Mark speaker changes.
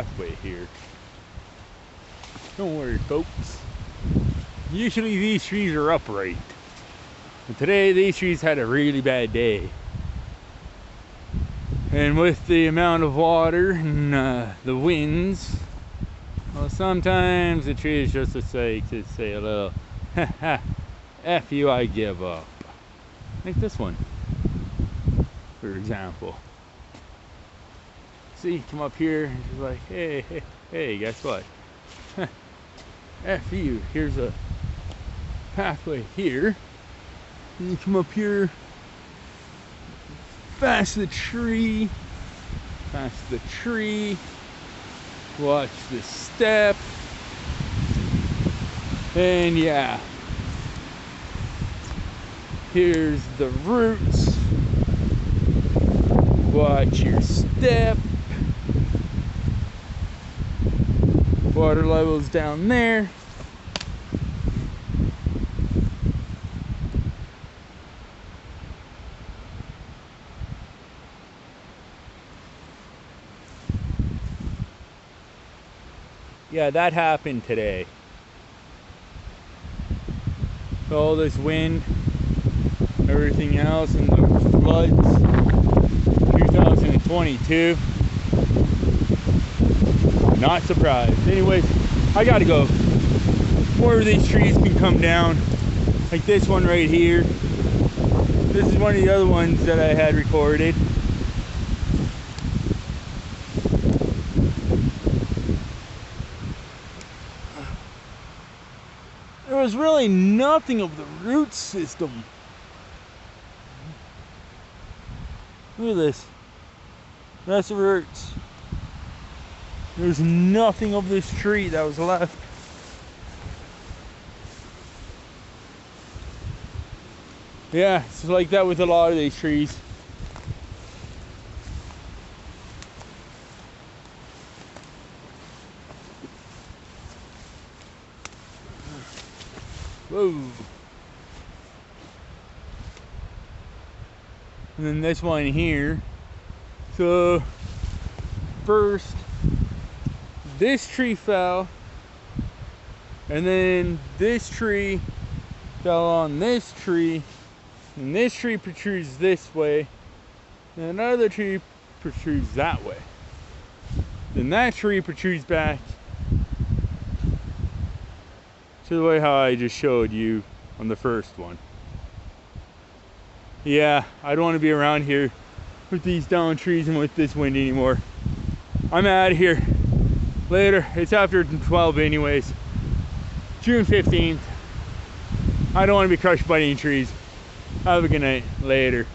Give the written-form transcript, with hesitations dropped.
Speaker 1: pathway here. Don't worry, folks. Usually these trees are upright. But today these trees had a really bad day. And with the amount of water and the winds, well, sometimes the trees just say a little, F you, I give up. Like this one, for example. See, come up here, and she's like, hey, guess what? F you, here's a pathway here. And you come up here, past the tree, watch the step, and yeah, here's the roots, watch your step, water levels down there. Yeah, that happened today. All this wind, everything else, and the floods. 2022. Not surprised. Anyways, I gotta go. More of these trees can come down. Like this one right here. This is one of the other ones that I had recorded. There was really nothing of the root system. Look at this. That's the roots. There's nothing of this tree that was left. Yeah, it's like that with a lot of these trees. Whoa. And then this one here. So first this tree fell, and then this tree fell on this tree, and this tree protrudes this way, and another tree protrudes that way. Then that tree protrudes back to the way how I just showed you on the first one. Yeah, I don't want to be around here with these down trees and with this wind anymore. I'm out of here. Later. It's after 12 anyways. June 15th. I don't want to be crushed by any trees. Have a good night. Later.